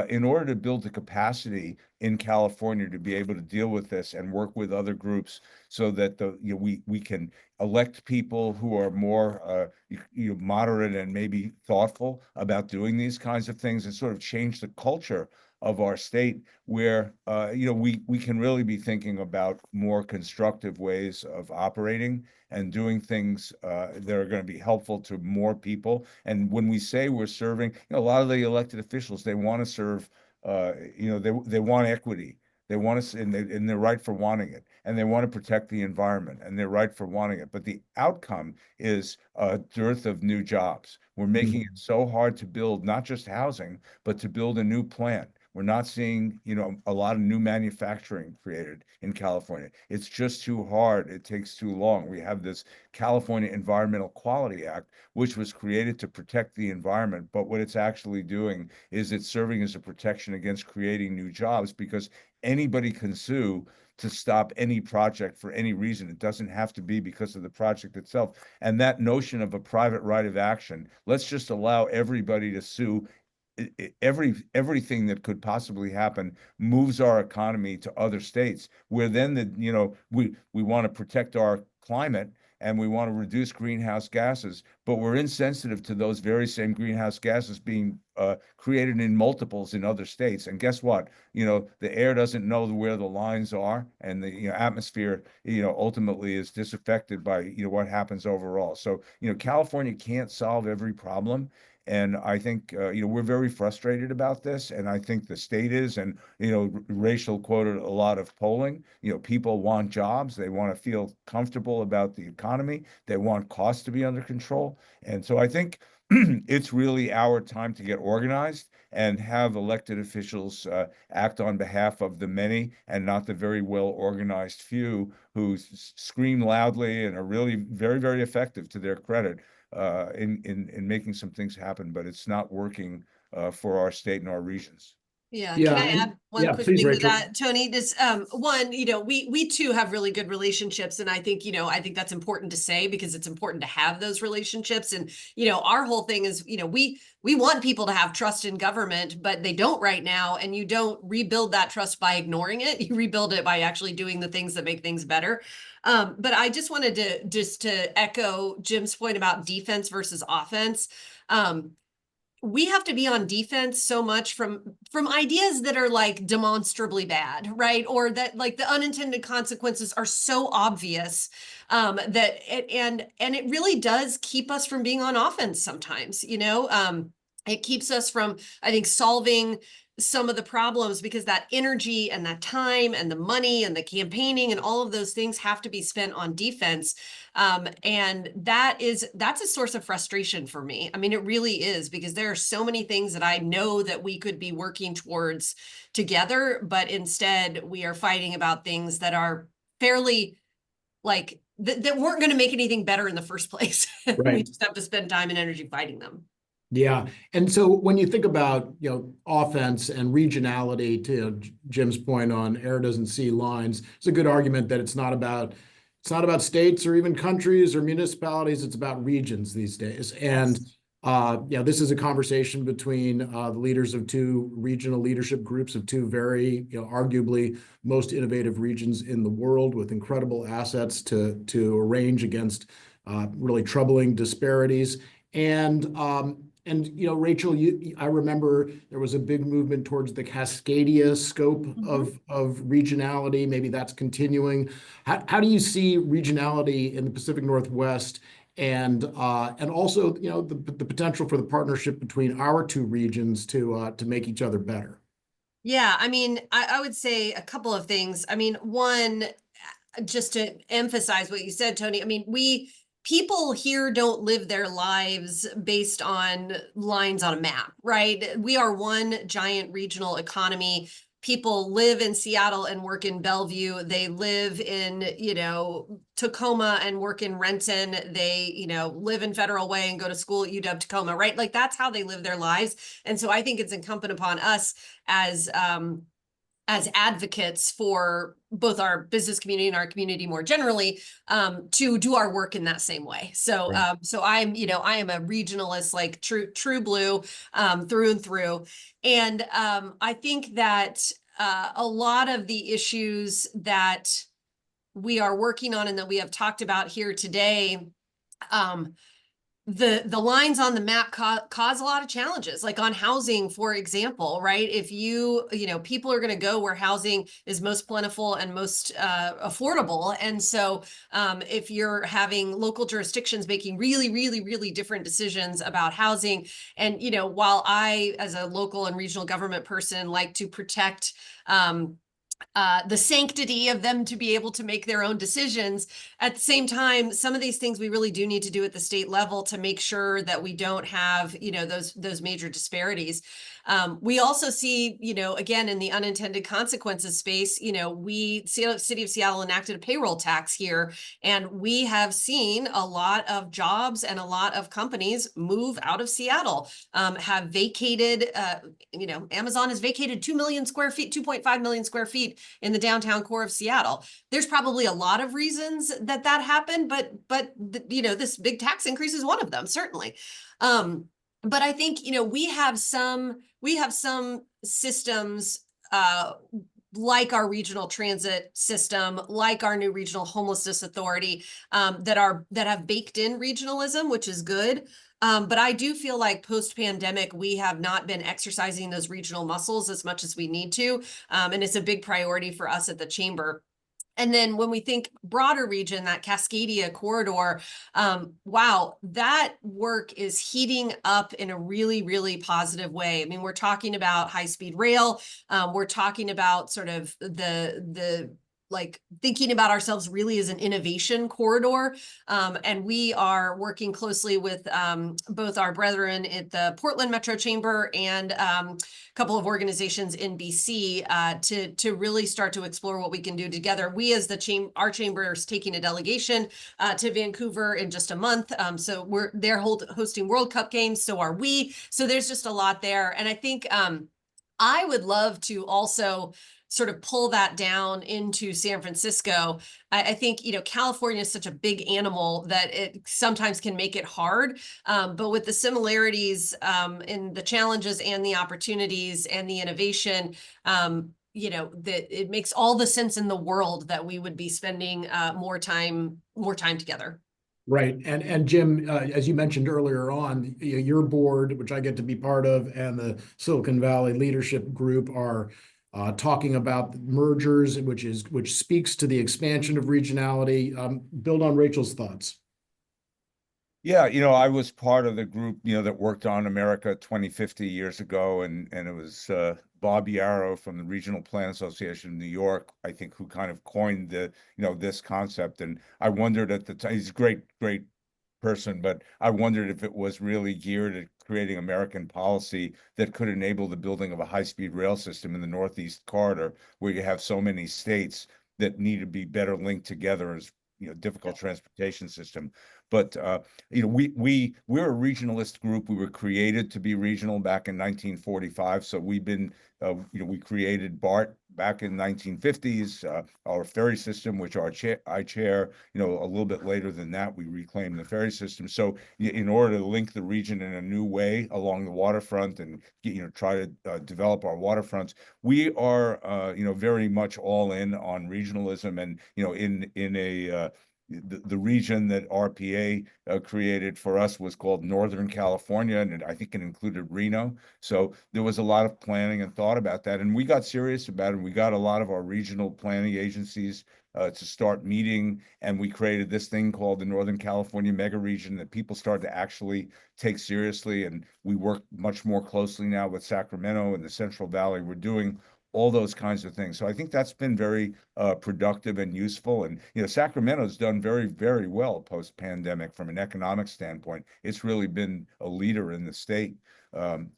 in order to build the capacity in California to be able to deal with this and work with other groups, so that you know, we can elect people who are more you know, moderate and maybe thoughtful about doing these kinds of things, and sort of change the culture of our state, where you know, we can really be thinking about more constructive ways of operating and doing things that are going to be helpful to more people. And when we say we're serving, you know, a lot of the elected officials, they want to serve. You know, they want equity. They want to, and they're right for wanting it, and they want to protect the environment, and they're right for wanting it. But the outcome is a dearth of new jobs. We're making it so hard to build not just housing, but to build a new plant. We're not seeing, you know, a lot of new manufacturing created in California. It's just too hard. It takes too long. We have this California Environmental Quality Act, which was created to protect the environment. But what it's actually doing is it's serving as a protection against creating new jobs, because anybody can sue to stop any project for any reason. It doesn't have to be because of the project itself. And that notion of a private right of action, let's just allow everybody to sue everything that could possibly happen, moves our economy to other states, where then you know, we want to protect our climate and we want to reduce greenhouse gases, but we're insensitive to those very same greenhouse gases being created in multiples in other states. And guess what? You know, the air doesn't know where the lines are, and the, you know, atmosphere, you know, ultimately is disaffected by, you know, what happens overall. So, you know, California can't solve every problem. And I think, you know, we're very frustrated about this. And I think the state is, and, you know, Rachel quoted a lot of polling. You know, people want jobs. They want to feel comfortable about the economy. They want costs to be under control. And so I think it's really our time to get organized and have elected officials act on behalf of the many, and not the very well organized few who scream loudly and are really very, very effective, to their credit, in making some things happen. But it's not working for our state and our regions. Yeah, Yeah, can I and add one yeah, quick please, thing to Rachel. that, Tony? Just one, you know, we too have really good relationships, and I think, you know, I think that's important to say, because it's important to have those relationships. And you know, our whole thing is, you know, we want people to have trust in government, but they don't right now. And you don't rebuild that trust by ignoring it. You rebuild it by actually doing the things that make things better. But I just wanted to echo Jim's point about defense versus offense. We have to be on defense so much from ideas that are like demonstrably bad, right? Or that like the unintended consequences are so obvious, that and it really does keep us from being on offense sometimes, you know. It keeps us from, I think, solving some of the problems, because that energy and that time and the money and the campaigning and all of those things have to be spent on defense. And that's a source of frustration for me. I mean, it really is, because there are so many things that I know that we could be working towards together, but instead we are fighting about things that are fairly like that weren't going to make anything better in the first place. Right. We just have to spend time and energy fighting them. Yeah. And so when you think about, you know, offense and regionality, to, you know, Jim's point on air doesn't see lines, it's a good argument that it's not about states or even countries or municipalities. It's about regions these days. And This is a conversation between the leaders of two regional leadership groups of two very, arguably most innovative regions in the world with incredible assets to arrange against really troubling disparities. Rachel, I remember there was a big movement towards the Cascadia scope of regionality. Maybe that's continuing. How do you see regionality in the Pacific Northwest and also the potential for the partnership between our two regions to make each other better? Yeah, I mean, I would say a couple of things. I mean, one, just to emphasize what you said, Tony, I mean, people here don't live their lives based on lines on a map, right? We are one giant regional economy. People live in Seattle and work in Bellevue. They live in, Tacoma and work in Renton. They, live in Federal Way and go to school at UW Tacoma, right? Like that's how they live their lives. And so I think it's incumbent upon us as advocates for both our business community and our community more generally, to do our work in that same way. So, Right. I am a regionalist, like true blue, through and through. And I think that a lot of the issues that we are working on and that we have talked about here today, the lines on the map cause a lot of challenges, like on housing, for example, right? If people are going to go where housing is most plentiful and most affordable. And so if you're having local jurisdictions making really, really, really different decisions about housing, and, while I, as a local and regional government person, like to protect the sanctity of them to be able to make their own decisions. At the same time, some of these things we really do need to do at the state level to make sure that we don't have, those major disparities. We also see, again, in the unintended consequences space, City of Seattle enacted a payroll tax here, and we have seen a lot of jobs and a lot of companies move out of Seattle, have vacated, Amazon has vacated 2 million square feet, 2.5 million square feet in the downtown core of Seattle. There's probably a lot of reasons that happened, but this big tax increase is one of them, certainly. But I think, we have some systems, like our regional transit system, like our new regional homelessness authority, that have baked in regionalism, which is good. But I do feel like post-pandemic, we have not been exercising those regional muscles as much as we need to. And it's a big priority for us at the Chamber. And then when we think broader region, that Cascadia corridor, wow, that work is heating up in a really, really positive way. I mean, we're talking about high-speed rail. We're talking about sort of the like thinking about ourselves really as an innovation corridor. And we are working closely with both our brethren at the Portland Metro Chamber and a couple of organizations in BC to really start to explore what we can do together. We as our chamber is taking a delegation to Vancouver in just a month. So they're hosting World Cup games, so are we. So there's just a lot there. And I think I would love to also sort of pull that down into San Francisco. I think, California is such a big animal that it sometimes can make it hard. But with the similarities in the challenges and the opportunities and the innovation, that it makes all the sense in the world that we would be spending more time together. Right. And Jim, as you mentioned earlier on, your board, which I get to be part of, and the Silicon Valley Leadership Group are talking about mergers, which speaks to the expansion of regionality. Build on Rachel's thoughts. Yeah, I was part of the group, that worked on America 2050 years ago, and it was Bob Yarrow from the Regional Plan Association of New York, I think, who kind of coined this concept. And I wondered at the time, he's a great person, but I wondered if it was really geared at creating American policy that could enable the building of a high-speed rail system in the Northeast Corridor, where you have so many states that need to be better linked together as difficult transportation system. But we're a regionalist group. We were created to be regional back in 1945. So we've been we created BART back in 1950s, our ferry system, which I chair, a little bit later than that, we reclaimed the ferry system. So in order to link the region in a new way along the waterfront and try to develop our waterfronts, we are very much all in on regionalism, and in a the region that RPA created for us was called Northern California, and I think it included Reno. So there was a lot of planning and thought about that, and we got serious about it. We got a lot of our regional planning agencies to start meeting, and we created this thing called the Northern California Mega Region that people started to actually take seriously, and we work much more closely now with Sacramento and the Central Valley. We're doing all those kinds of things. So I think that's been very productive and useful. And Sacramento's done very, very well post-pandemic from an economic standpoint. It's really been a leader in the state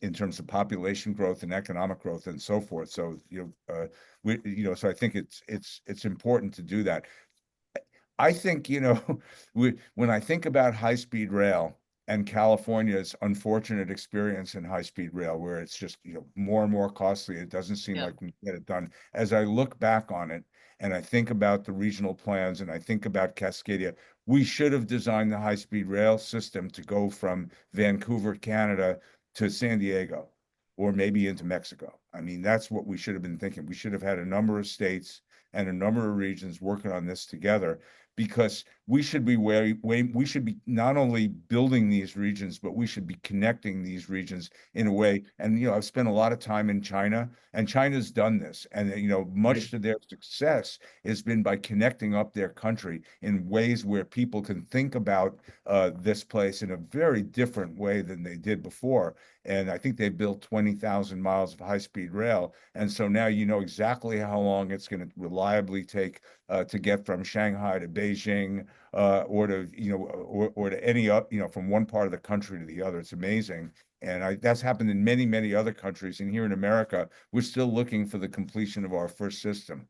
in terms of population growth and economic growth and so forth. So so I think it's important to do that. I think when I think about high-speed rail and California's unfortunate experience in high-speed rail, where it's just more and more costly, it doesn't seem like we can get it done. As I look back on it and I think about the regional plans and I think about Cascadia, we should have designed the high-speed rail system to go from Vancouver, Canada to San Diego, or maybe into Mexico. I mean, that's what we should have been thinking. We should have had a number of states and a number of regions working on this together, because we should be we should be not only building these regions, but we should be connecting these regions in a way. And I've spent a lot of time in China, and China's done this, and much to their success has been by connecting up their country in ways where people can think about this place in a very different way than they did before. And I think they built 20,000 miles of high-speed rail, and so now exactly how long it's going to reliably take to get from Shanghai to Beijing, or to or to any from one part of the country to the other. It's amazing, and that's happened in many, many other countries. And here in America, we're still looking for the completion of our first system.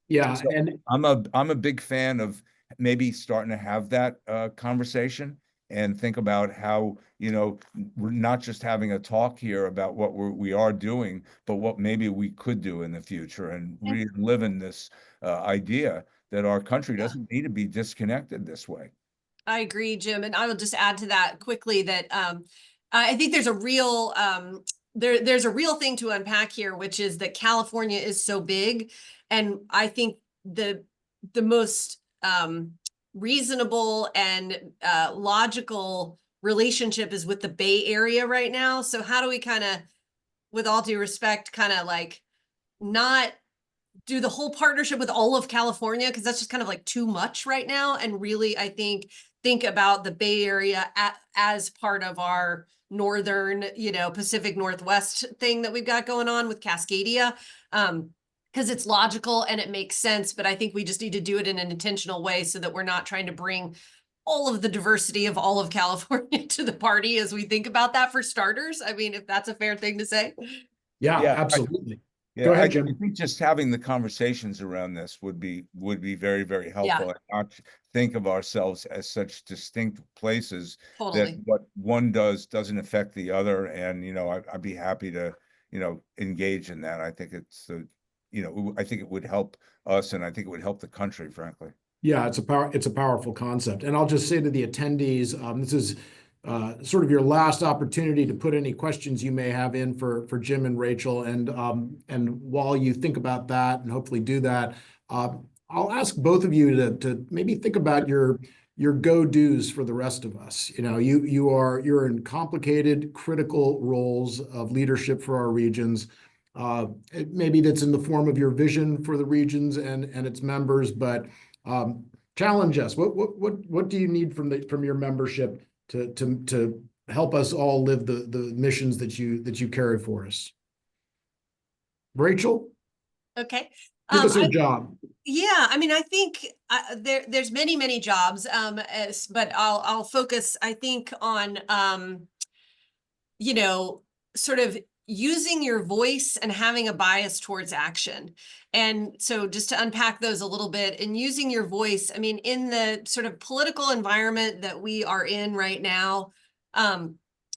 Yeah, so and I'm a big fan of maybe starting to have that conversation and think about how we're not just having a talk here about what we are doing, but what maybe we could do in the future, and live in this idea that our country doesn't need to be disconnected this way. I agree, Jim. And I will just add to that quickly that I think there's a real there's a real thing to unpack here, which is that California is so big. And I think the most reasonable and logical relationship is with the Bay Area right now. So how do we kind of, with all due respect, kind of like not do the whole partnership with all of California, because that's just kind of like too much right now, and really I think about the Bay Area as part of our northern, Pacific Northwest thing that we've got going on with Cascadia, because it's logical and it makes sense. But I think we just need to do it in an intentional way so that we're not trying to bring all of the diversity of all of California to the party as we think about that, for starters. I mean, if that's a fair thing to say. yeah, absolutely. Go ahead, Jim. I think just having the conversations around this would be very, very helpful, and not think of ourselves as such distinct places that what one doesn't affect the other. And I'd be happy to engage in that. I think it's I think it would help us, and I think it would help the country, frankly. Yeah, it's a powerful concept. And I'll just say to the attendees, this is sort of your last opportunity to put any questions you may have in for Jim and Rachel. And while you think about that and hopefully do that, I'll ask both of you to maybe think about your go-dos for the rest of us. You're in complicated, critical roles of leadership for our regions. Maybe that's in the form of your vision for the regions and its members, but challenge us. What do you need from your membership to help us all live the missions that you carry for us? Rachel? Okay. Give us a job. Yeah, I mean, I think there's many jobs, but I'll focus, I think, on sort of using your voice and having a bias towards action. And so just to unpack those a little bit, and using your voice, I mean, in the sort of political environment that we are in right now,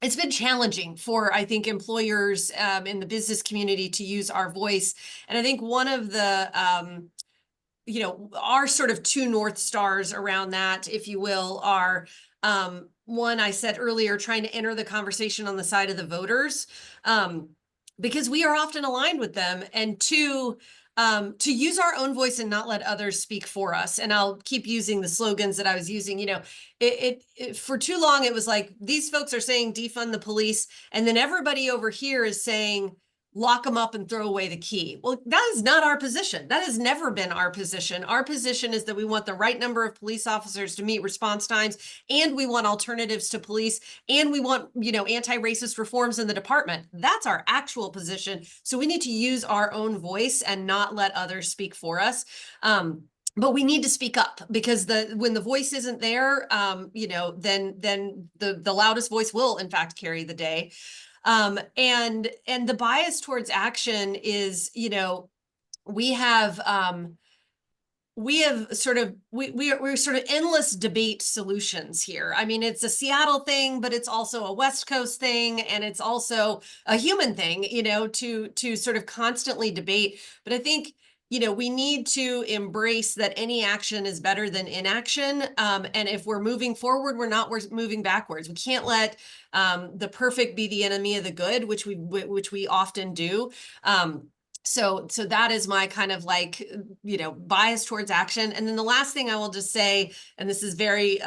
it's been challenging for, I think, employers in the business community to use our voice. And I think one of the, our sort of two North Stars around that, if you will, are one, I said earlier, trying to enter the conversation on the side of the voters, because we are often aligned with them. And two, to use our own voice and not let others speak for us. And I'll keep using the slogans that I was using. It for too long, it was like, these folks are saying defund the police, and then everybody over here is saying lock them up and throw away the key. Well, that is not our position. That has never been our position. Our position is that we want the right number of police officers to meet response times, and we want alternatives to police, and we want, anti-racist reforms in the department. That's our actual position. So we need to use our own voice and not let others speak for us. But we need to speak up, because when the voice isn't there, then the loudest voice will in fact carry the day. And the bias towards action is, we're sort of endless debate solutions here. I mean, it's a Seattle thing, but it's also a West Coast thing, and it's also a human thing, to sort of constantly debate. But I think, we need to embrace that any action is better than inaction. And if we're moving forward, we're moving backwards. We can't let the perfect be the enemy of the good, which we often do. So that is my kind of bias towards action. And then the last thing I will just say, and this is very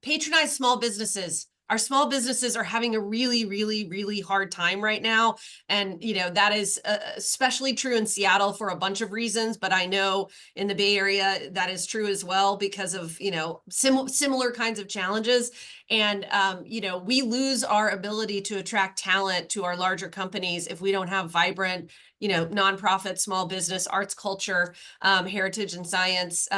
patronize small businesses. Our small businesses are having a really, really, really hard time right now. And, that is especially true in Seattle for a bunch of reasons, but I know in the Bay Area that is true as well because of, similar kinds of challenges. And, we lose our ability to attract talent to our larger companies if we don't have vibrant, nonprofit, small business, arts, culture, heritage, and science.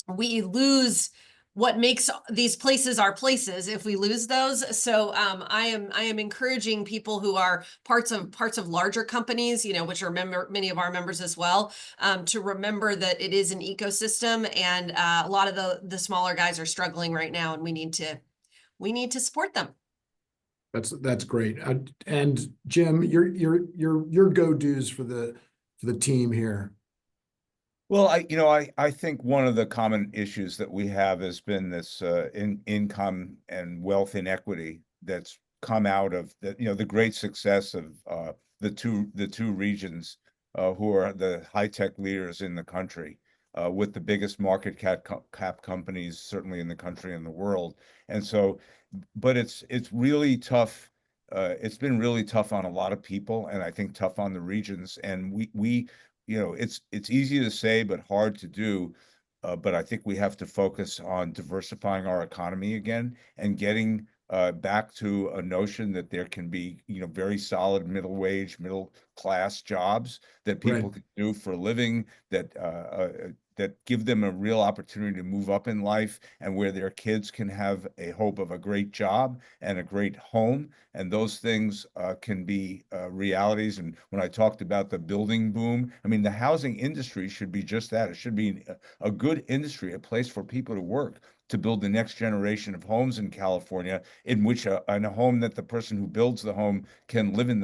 We lose what makes these places our places if we lose those. So I am encouraging people who are parts of larger companies, which are many of our members as well, to remember that it is an ecosystem, and a lot of the smaller guys are struggling right now, and we need to support them. That's great. And Jim, your go-dos for the team here. Well, I think one of the common issues that we have has been this income and wealth inequity that's come out of the great success of the two regions who are the high-tech leaders in the country, with the biggest market cap companies certainly in the country and the world. And so, but it's really tough. It's been really tough on a lot of people, and I think tough on the regions. And we it's easy to say, but hard to do. But I think we have to focus on diversifying our economy again and getting back to a notion that there can be, very solid middle class jobs that people can do for a living, that give them a real opportunity to move up in life, and where their kids can have a hope of a great job and a great home. And those things can be realities. And when I talked about the building boom, I mean, the housing industry should be just that. It should be a good industry, a place for people to work, to build the next generation of homes in California, in which in a home that the person who builds the home can live in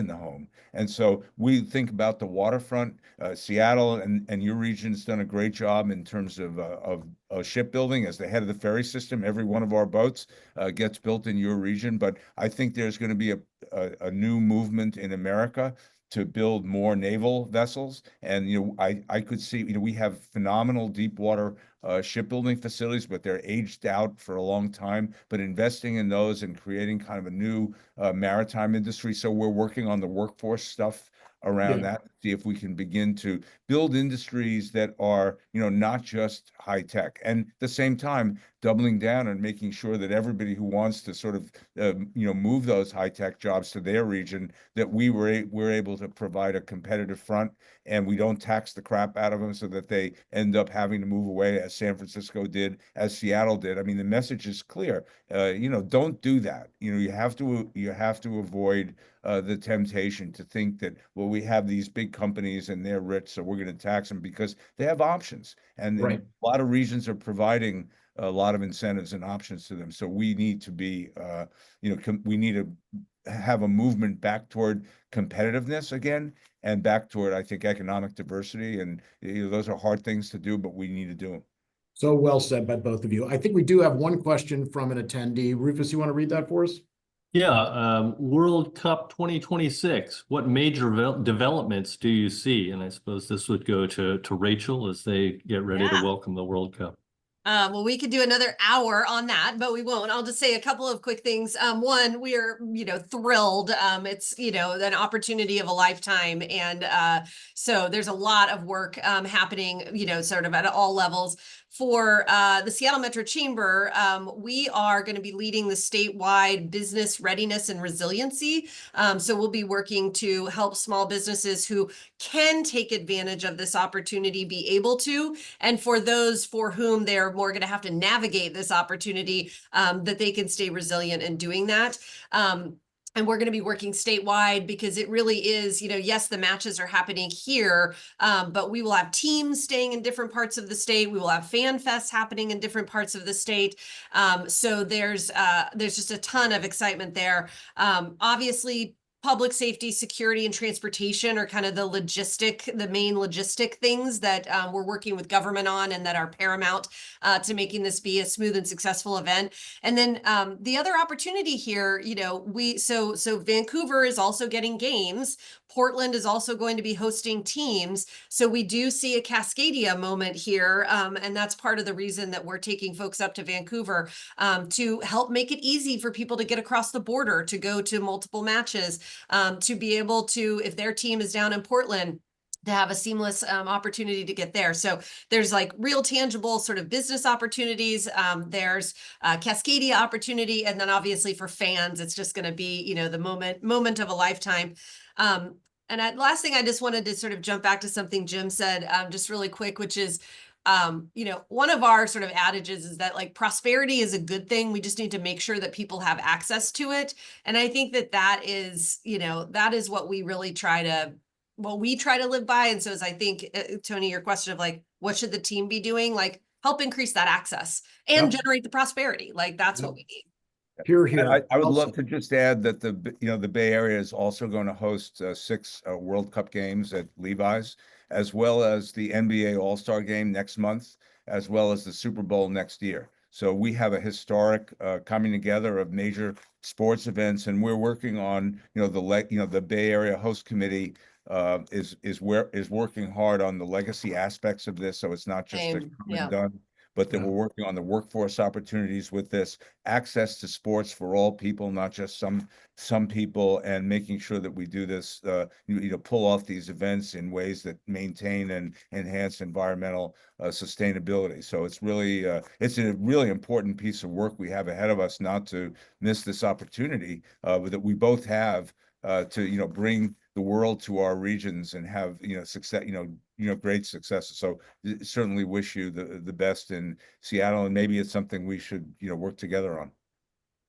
the home. And so we think about the waterfront. Seattle and your region's done a great job in terms of shipbuilding. As the head of the ferry system, every one of our boats gets built in your region. But I think there's going to be a new movement in America to build more naval vessels. And, I could see, we have phenomenal deep water shipbuilding facilities, but they're aged out for a long time. But investing in those and creating kind of a new maritime industry. So we're working on the workforce stuff around that, see if we can begin to build industries that are, not just high tech, and at the same time doubling down and making sure that everybody who wants to sort of, move those high tech jobs to their region, that we're able to provide a competitive front, and we don't tax the crap out of them so that they end up having to move away, as San Francisco did, as Seattle did. I mean, the message is clear. Don't do that. You have to avoid the temptation to think that, well, we have these big companies and they're rich, so we're going to tax them, because they have options. And a lot of regions are providing a lot of incentives and options to them. So we need to be, we need to have a movement back toward competitiveness again, and back toward, I think, economic diversity. And those are hard things to do, but we need to do them. So well said by both of you. I think we do have one question from an attendee. Rufus, you want to read that for us? Yeah, World Cup 2026. What major developments do you see? And I suppose this would go to Rachel as they get ready to welcome the World Cup. Well, we could do another hour on that, but we won't. I'll just say a couple of quick things. One, we are, thrilled. It's, an opportunity of a lifetime. And so there's a lot of work happening, sort of at all levels. For the Seattle Metro Chamber, we are going to be leading the statewide business readiness and resiliency. So we'll be working to help small businesses who can take advantage of this opportunity be able to, and for those for whom they're more going to have to navigate this opportunity, that they can stay resilient in doing that. And we're going to be working statewide because it really is, yes, the matches are happening here, but we will have teams staying in different parts of the state. We will have fan fests happening in different parts of the state. So there's just a ton of excitement there. Obviously, public safety, security, and transportation are kind of the main logistic things that we're working with government on and that are paramount to making this be a smooth and successful event. And then the other opportunity here, so Vancouver is also getting games. Portland is also going to be hosting teams. So we do see a Cascadia moment here. And that's part of the reason that we're taking folks up to Vancouver to help make it easy for people to get across the border, to go to multiple matches, to be able to, if their team is down in Portland, to have a seamless opportunity to get there. So there's like real tangible sort of business opportunities. There's Cascadia opportunity. And then obviously for fans, it's just going to be, the moment of a lifetime. And last thing, I just wanted to sort of jump back to something Jim said, just really quick, which is, one of our sort of adages is that like prosperity is a good thing. We just need to make sure that people have access to it. And I think that is, that is what we really try to live by. And so as I think, Tony, your question of like, what should the team be doing? Like help increase that access and generate the prosperity. Like that's what we need. Here. I would love to just add that the Bay Area is also going to host 6 World Cup games at Levi's, as well as the NBA All-Star Game next month, as well as the Super Bowl next year. So we have a historic coming together of major sports events, and we're working on the Bay Area Host Committee is working hard on the legacy aspects of this. So it's not just a come and done, but that we're working on the workforce opportunities with this, access to sports for all people, not just some people, and making sure that we do this, pull off these events in ways that maintain and enhance environmental sustainability. So it's really, it's a really important piece of work we have ahead of us, not to miss this opportunity that we both have to, bring the world to our regions and have, success, great successes. So certainly wish you the best in Seattle, and maybe it's something we should, work together on.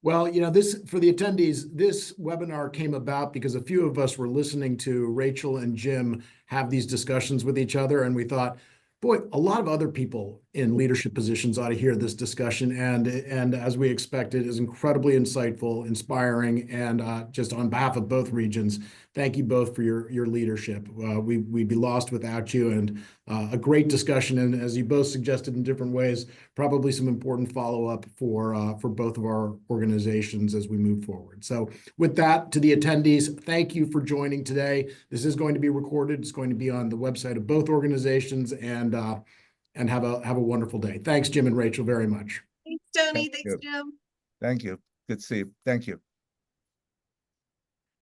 Well, this for the attendees, this webinar came about because a few of us were listening to Rachel and Jim have these discussions with each other, and we thought, boy, a lot of other people in leadership positions ought to hear this discussion. And as we expected, is incredibly insightful, inspiring, and just on behalf of both regions, thank you both for your leadership. We'd be lost without you, and a great discussion. And as you both suggested in different ways, probably some important follow-up for both of our organizations as we move forward. So with that, to the attendees, thank you for joining today. This is going to be recorded. It's going to be on the website of both organizations, and have a wonderful day. Thanks, Jim and Rachel, very much. Thanks, Tony. Thanks, Jim. Thank you. Good to see you. Thank you.